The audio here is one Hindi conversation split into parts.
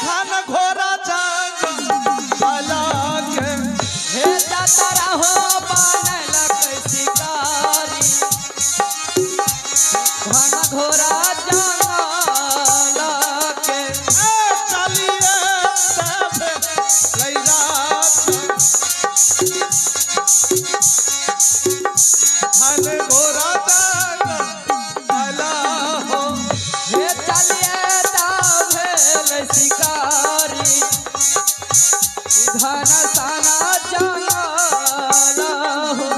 घन घोरा जंगल के हे तारा हो बनल शिकारी घन घोरा जंगल के चलिए लैला घन घोरा जंगल हो हे चलिए भेल शिकारी घन साना जंगल हो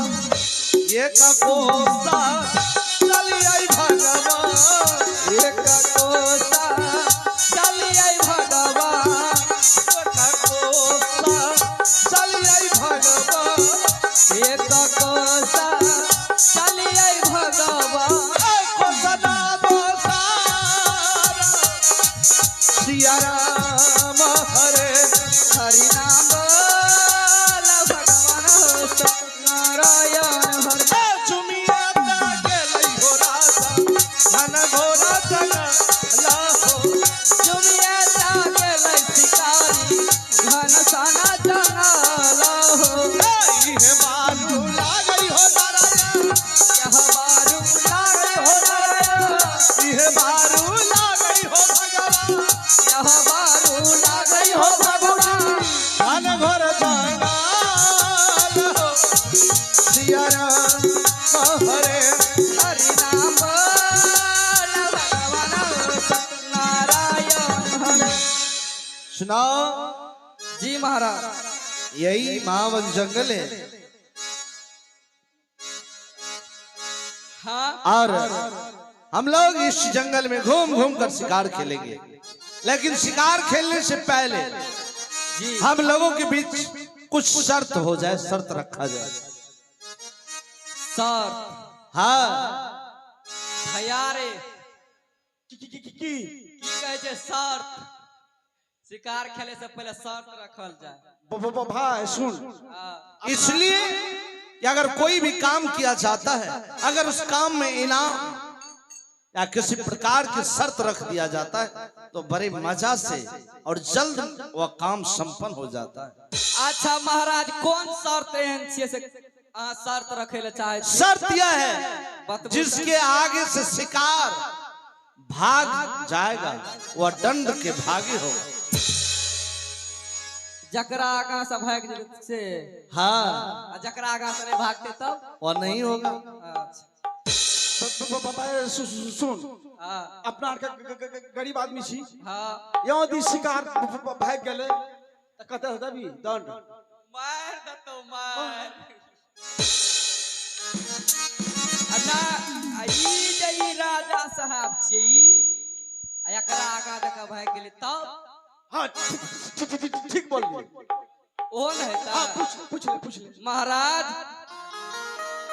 एक कोसा चलिए भगवान एक कोसा चलिए भगवान एक कोसा चलिए भगवान एक कोसा चलिए भगवान कोसदा दोसारा सिया राम हरे हरि नाम बोल भगवान हो सत्यनारायण हरि चुमिया गेलै हो राजा घन घोरा जंगल हो जुमिया गेल शिकारी घन साना जंगल हो हे बारू लागै हो नारायण यह बारू लागै हो नारायण हे बारू लागै हो भगवान यह बारू लागै हो भगवान घन घोर जंगल हो सिया राम हरे हरि नाम बोल भगवान हो सत्यनारायण हरि सुनाओ जी महाराज यही महावन जंगल है हाँ और हम लोग इस जंगल में घूम घूम कर शिकार खेलेंगे, लेकिन शिकार खेलने से पहले जी हम लोगों के बीच कुछ शर्त हो जाए, शर्त रखा जाए। सर हाँ भैया रे की कहे छे शर्त शिकार खेले से पहले शर्त रखल जाए भाई सुन, हाँ, इसलिए कि अगर कोई भी काम किया जाता है, अगर उस काम में इनाम या किसी प्रकार की शर्त रख दिया जाता है तो बड़े मजा से और जल्द वह काम संपन्न हो जाता है। अच्छा महाराज कौन शर्त एहन छियै से अहाँ शर्त रखे ले चाहे छी? शर्त यह है बतबू जिसके आगे से शिकार भाग जाएगा वह दंड के भागी होगा। जकरा आगा से भाग जेतै से हाँ आ जकरा आगा से नहीं भागते तब वह नहीं होगा। अच्छा सुन हाँ अपना गरीब आदमी छी हाँ यदि शिकार भाग गेले त कते देबी दंड मार दतो मार अन्ना ई जे ई राजा साहब छी आ एकरा आगा देख भाग गेलै तब हां ठीक बोलिए ओ नहीं हां था पूछ ले महाराज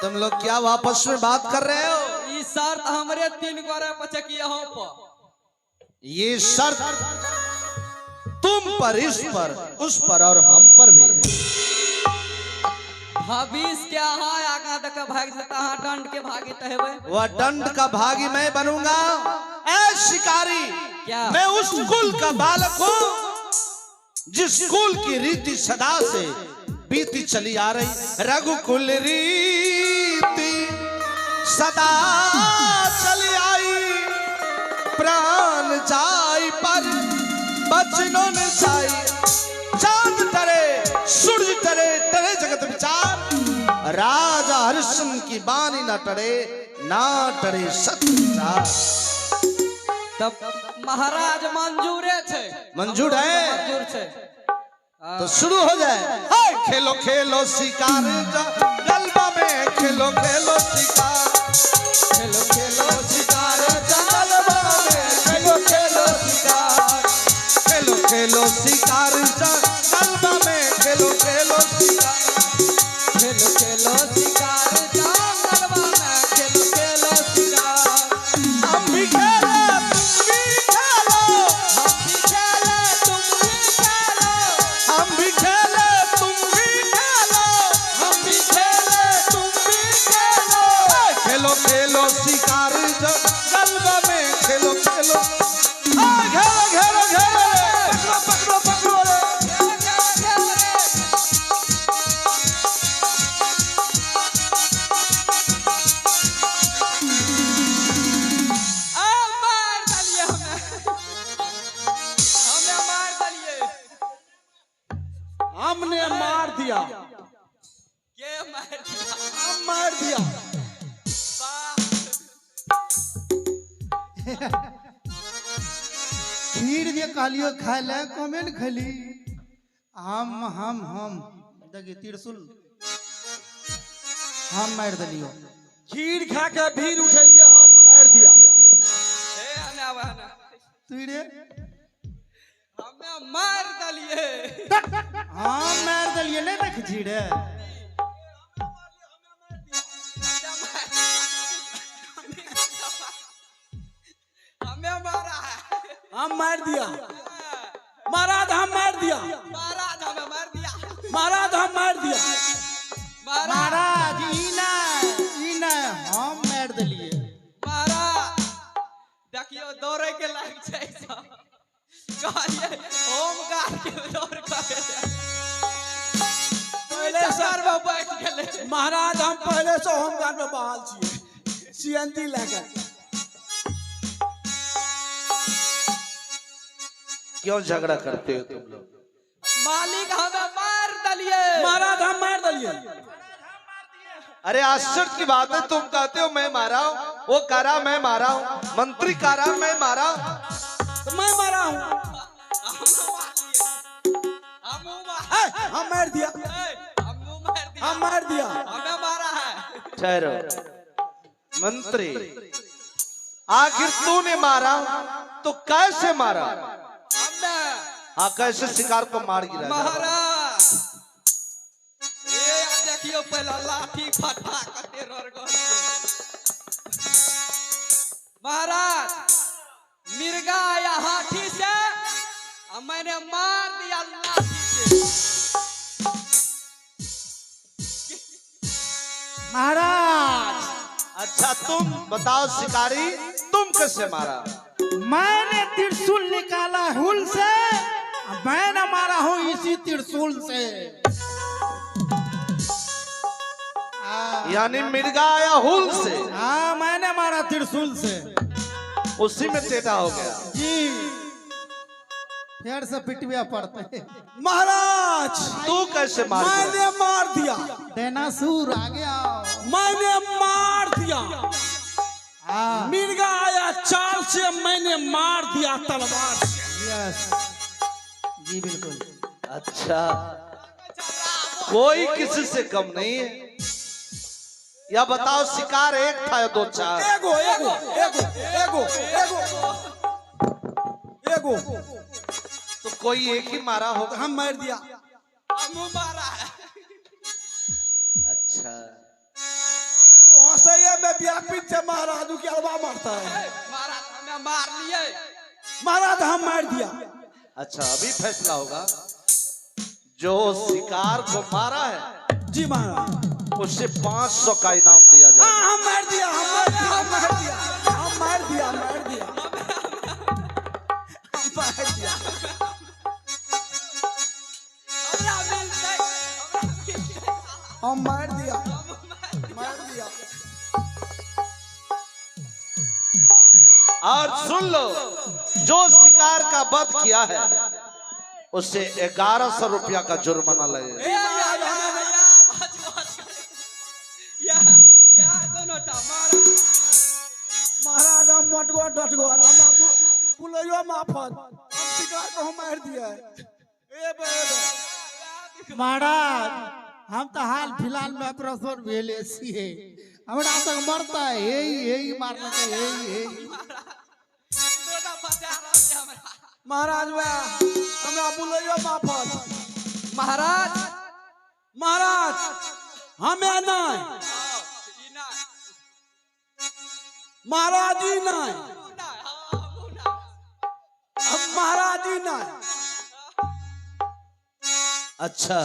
तुम लोग क्या वापस में बात कर रहे हो? ई शर्त हमरे 3 गोरे पचकी यहाँ पर ये शर्त तुम पर, इस पर, उस पर और हम पर भी है। भविष्य के अहाँ आगा देख भाग सकता अहाँ दंड के भागी त हेबै वह दंड का भागी मैं बनूंगा। ऐ शिकारी, क्या? मैं उस कुल का बालक हूँ जिस कुल की रीति सदा से बीती चली आ रही। रघुकुल रीति सदा चली आई, प्राण जाई पर बचनों ने जाई। चांद तरे सूरज तरे तरे जगत विचार, राजा हरिश्चंद्र की बानी न टरे, ना टरे सत्य विचार। तब महाराज मंजूरे छे मंजूर है मंजूर छे तो शुरू हो जाए। हाय खेलो खेलो शिकार जलवा में, खेलो खेलो शिकार, खेलो खेलो शिकार जलवा में, खेलो खेलो शिकार, खेलो खेलो शिकार जलवा में, खेलो खेलो शिकार, खेलो खेलो शिकार जंगलवा में खेलो खेलो शिकार हम भी खेले तुम भी खेलो, हम भी खेले तुम भी खेलो हम भी खेले तुम भी खेलो, हम भी खेले तुम भी खेलो। खेलो खेलो शिकार हमें मार दलिए। हमने मार दिया। के मार दिया? हम मार दिया। खीर जे कहलियो खाए ले कमेन खली हम देखिए त्रिशूल हम मार दिलियो। खीर खा के भीड़ उठेलिए हम मार दिया। हमें आवाना तू रे हमें मार दलिए। हम मार दिलिए नहीं देख छी रे। हमें मारा है। हम मार दिया। महाराज हम मार दिया। महाराज हमें मार दिया। महाराज हम मार दिया। महाराज ई नहीं हम मार दिलिए। महाराज देखियो दौड़े के लाग छै सब। कहलिए ओमकार के दौड़ करे। पहले सर में बैठ गेले। महाराज हम पहले से होमगार्ड में बहाल छिए। सीएनजी लेकर। क्यों झगड़ा करते हो तुम लोग? मालिक हमें मार दलिए। महाराज हम मार दिए। अरे आश्चर्य की बात है, तुम कहते हो मैं मारा हूं, वो कह रहा मैं मारा हूं, मंत्री कह रहा मैं मारा हूं। तो मैं मारा हूँ। हम मार दिया। हम मार दिया। हमें मारा है। ठहरो मंत्री, आखिर तूने मारा तो कैसे मारा? हाँ कैसे शिकार को मार गिरा? महाराज ये देखियो पहला लाठी फटा कते रोर गो। महाराज मिर्गा या हाथी से मैंने मार दिया लाठी से। महाराज अच्छा तुम बताओ शिकारी, तुम कैसे मारा? मैंने त्रिशूल निकाला हुल से, मैंने मारा हूँ इसी त्रिशूल से। यानी मिर्गा या हुल से? हाँ मैंने मारा त्रिशूल से। उसी में टेढ़ा हो गया जी फिर से पिटविया पड़ते। महाराज तू कैसे मार गिरा? मैंने मार दिया। डायनासोर आ गया। मैंने मार दिया। हाँ मिर्गा आया चाल से, मैंने मार दिया तलवार से। यस जी बिल्कुल। अच्छा कोई किसी से कम नहीं है। या बताओ शिकार एक था या दो चार? एगो एगो एगो एगो एगो एगो। तो कोई एक ही मारा होगा। हम मार दिया। हमें मारा है। अच्छा हंसैया में व्यापीत से महाराज की अलवा मारता है। महाराज हमें मार लिए। महाराज हम मार दिया। अच्छा अभी फैसला होगा। जो शिकार को मारा है जी महाराज। उससे 500 का इनाम दिया जाए। हाँ हम मार दिया। हम मार दिया। हम मार दिया। हम मार दिया। मार दिया। हम मार दिया। हम मार दिया। मार दिया। और सुन लो, जो शिकार का वध किया है उससे 1100 रुपया का जुर्माना लगेगा। महाराज हम मोटगो डटगो हम बुलैयो माफत हम शिकार को हम मार दिया। महाराज हम तो हाल फिलहाल में ऑपरेशन भेले छिए। हमरा तक मरता है यही मारना है यही। महाराज हमरा बुलैयो माफत। महाराज महाराज हमें नहीं। महाराज जी नहीं। हम महाराज जी नहीं। अच्छा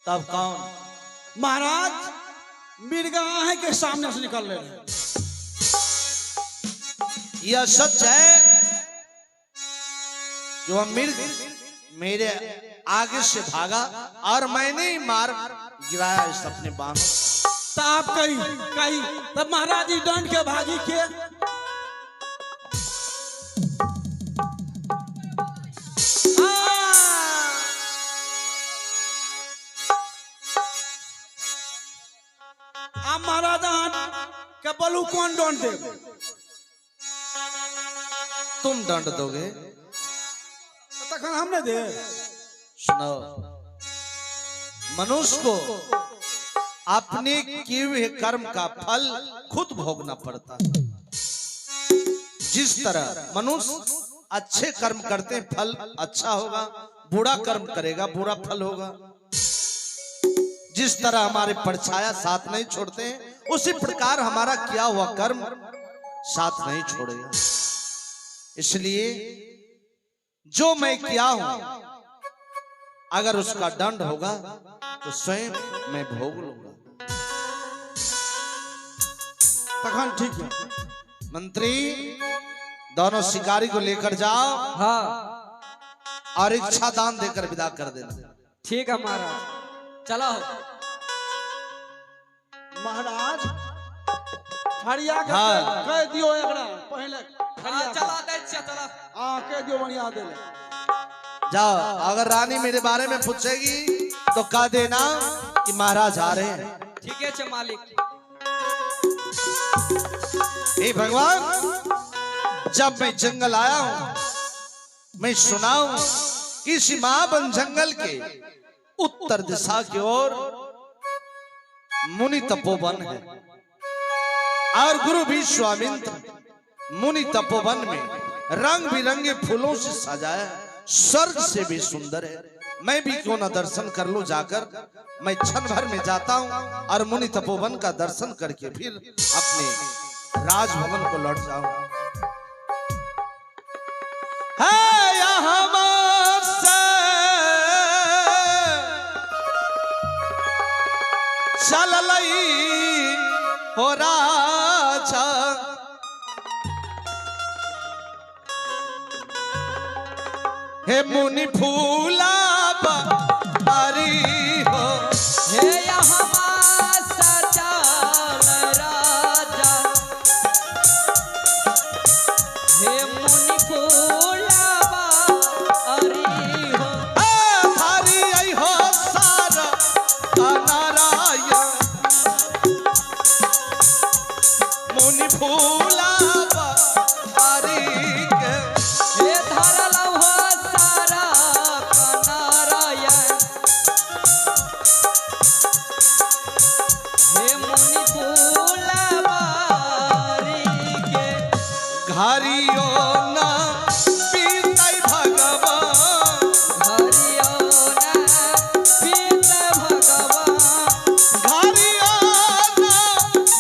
तब कौन? महाराज मिर्गा है के सामने से निकल रहे हैं। यह सच है जो मिर्ग मेरे आगे से भागा और मैंने ही मार गिराया इस अपने बाण। तो आप कही तब महाराज जी डंड के भागी के कौन दंड दे? तुम दंड दोगे? तखन हम नहीं दे। सुनो, मनुष्य को अपने किए हुए कर्म का फल खुद भोगना पड़ता है। जिस तरह मनुष्य अच्छे कर्म करते हैं फल अच्छा होगा, बुरा कर्म करेगा बुरा फल होगा। जिस तरह हमारे परछाया साथ नहीं छोड़ते हैं, उसी प्रकार हमारा किया हुआ कर्म साथ नहीं छोड़ेगा। इसलिए जो मैं किया हूं अगर उसका दंड होगा तो स्वयं मैं भोग लूंगा। तखन ठीक है। मंत्री, दोनों शिकारी को लेकर जाओ हाँ और इच्छा दान देकर विदा कर देना। ठीक है महाराज, चलो। महाराज फरिया के हाँ। कह दियो एकरा पहले फरिया चला दे चला। हां कह दियो बढ़िया दे ले। जाओ, अगर रानी मेरे बारे में पूछेगी तो कह देना कि महाराज आ रहे हैं। ठीक है मालिक। हे भगवान, जब मैं जंगल आया हूं मैं सुना हूं कि इस महावन जंगल के उत्तर दिशा की ओर मुनि तपोवन है और गुरु विश्वामित्र मुनि तपोवन में रंग बिरंगे फूलों से सजाया, स्वर्ग से भी सुंदर है। मैं भी क्यों ना दर्शन कर लूं जाकर। मैं क्षण भर में जाता हूं और मुनि तपोवन का दर्शन करके फिर अपने राजभवन को लौट जाऊं। है यहाँ से चल लई हो राजा, हे मुनि फूला बारी हो, हे यहाँ सचाल राजा, हे मुनि फूलावा अरी हो। भारी आई हो सारा नारायण, मुनि फूला बारी के, हे धरल हो सारा नारायण, हे मुनि फूलावा अरी के। घरियो ना पीतै भगवान, हरियो न पीत भगवान, घरियो ना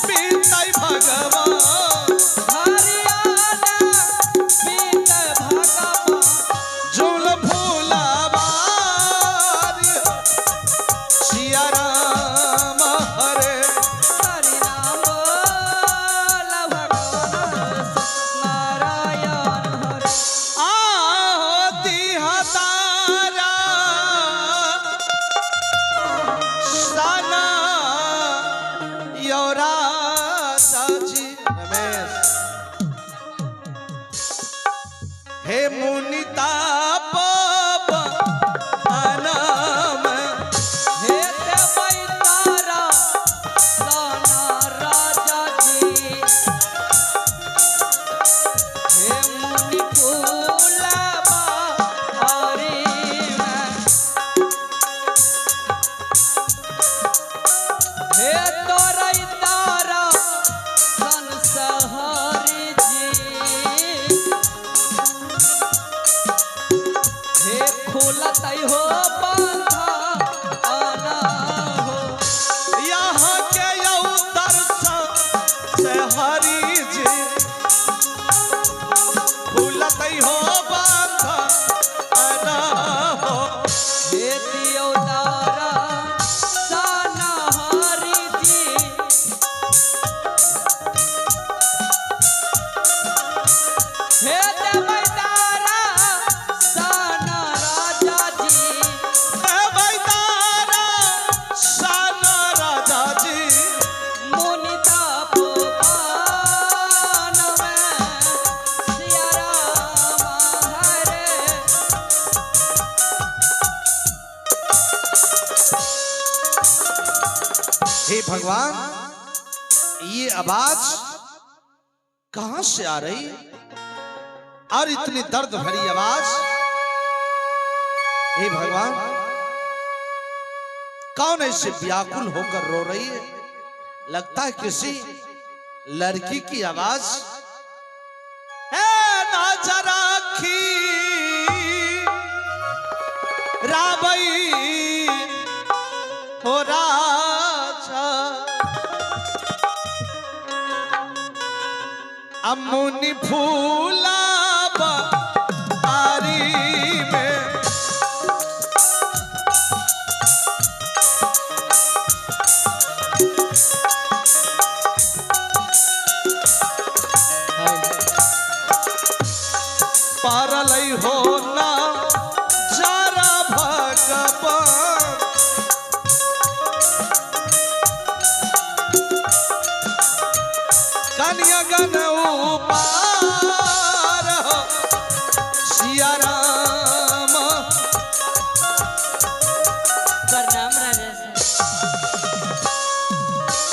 पीतै भगवान, हरियो न पीत भगवान। झूल फूलबारी सिया राम हरे, हरि नाम बोल भगवान नारायण हरे। आहोति हतारा सना योरा साची। रमेश, हे मुनि ताप अनाम, हे देवै तारा सना राजा जी, हे मुनि फूलबा हरि में, हे तोरै तारा संसहरी जी, हे खोलतै हो बांधा आना हो। यहाँ के यौ दर्शन से हरि जी, फूलतै हो बांध अना हो, हे दियो तारा साना हरि जी, हे देवै तारा साना राजा जी, हे बैदारा सन राजा जी, मुनि तपोवन में सिया राम हरे। हे भगवान, ये आवाज कहां से आ रही है और इतनी दर्द भरी आवाज। हे भगवान, कौन ऐसे व्याकुल होकर रो रही है? लगता है किसी लड़की की आवाज है। ना राखी राबई हो राजा अमुनि फूला बारी में। पारलई हो ना जरा भगवान कन्या गन उपार सिया राम। प्रणाम राजा साहब।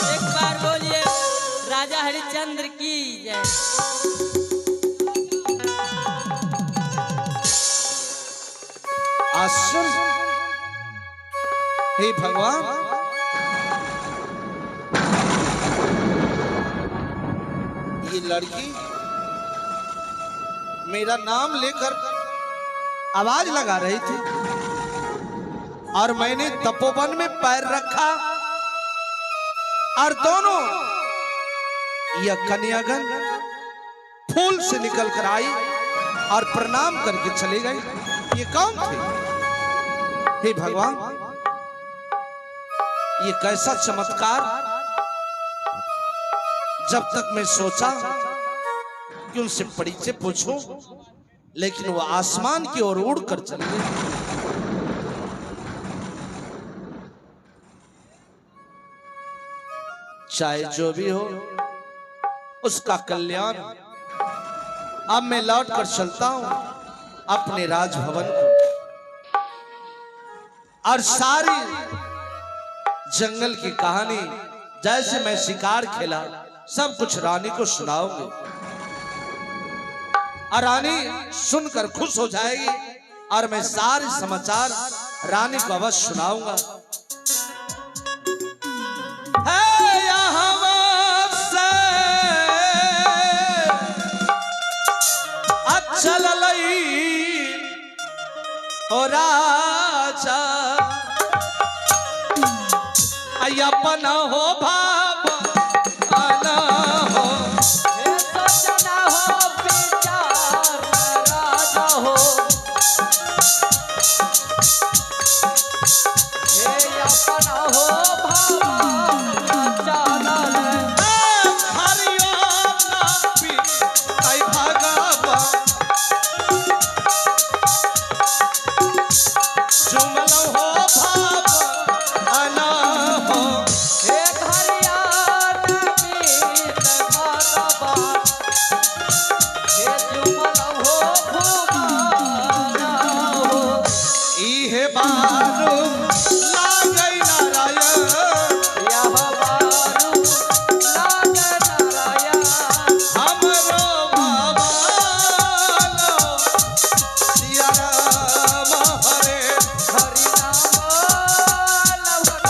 एक बार बोलिए राजा हरिश्चंद्र की जय। आश्चर्य। हे भगवान, ये लड़की मेरा नाम लेकर आवाज लगा रही थी और मैंने तपोवन में पैर रखा और दोनों यह कन्यागन फूल से निकल कर आई और प्रणाम करके चले गई। ये कौन थे? हे भगवान, ये कैसा चमत्कार। जब तक मैं सोचा कि उनसे परिचय पूछूं, लेकिन वो आसमान की ओर उड़कर चले गए। चाहे जो भी हो, उसका कल्याण। अब मैं लौट कर चलता हूं अपने राजभवन को और सारी जंगल की कहानी, जैसे मैं शिकार खेला, सब कुछ रानी को सुनाऊंगी और रानी सुनकर खुश हो जाएगी और मैं सारे समाचार रानी को अवश्य सुनाऊंगा। चल ओ राजा अपन हो भाव आना हो। हे सजना हो विचार राजा हो। हे अपना हो भावा चानन। हरिओम नापी तै भगवान जुमल हो भाव आना हो। हे हरियाण बीत भगवान। हे जुमल हो भुवाना हो। इहे बारू लागै नारायण यह बारू लागे नारायण। हमरो भगवान सिया राम हरे। हरि नाम लवण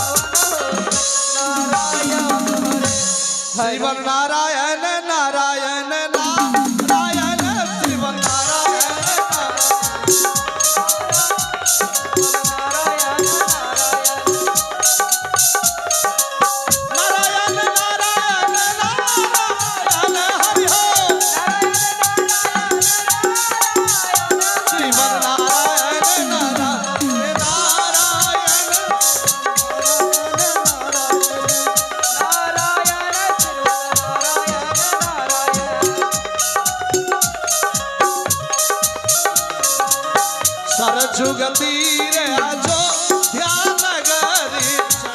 नारायण हरे। श्रीवन नारायण नारायण नारायण श्रीवन नारायण नारायण नारायण नारायण नारायण नारायण हरि हो। श्रीवन नारायण नारायण नारायण सरजुग तीर आजो ध्यान गरी।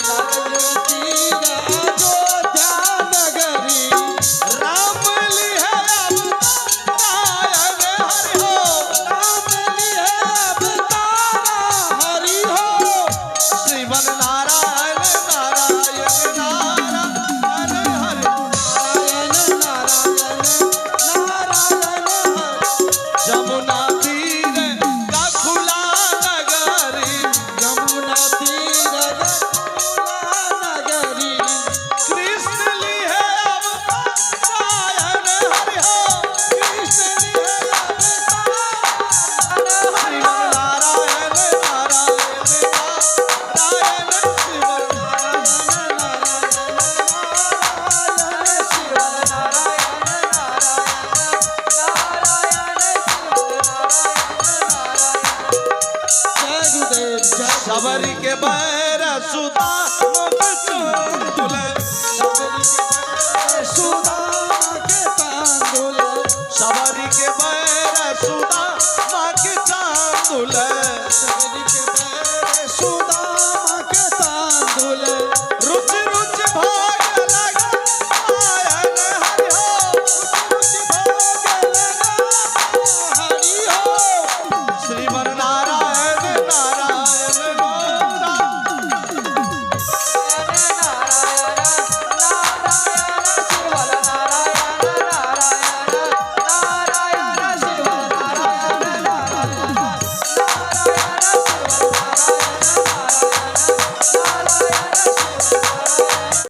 सरजुग तीर आजो ध्यान गरी। राम लिहे अवतार हरि हो। राम लिहे अवतार हरि हो। श्रीवन नारायण नारायण नारायण हरि नारायण नारायण सबरी के बैर सुदा के चांदुल सुदा के तांदुल सबरी के बैर सुदा के चांदुल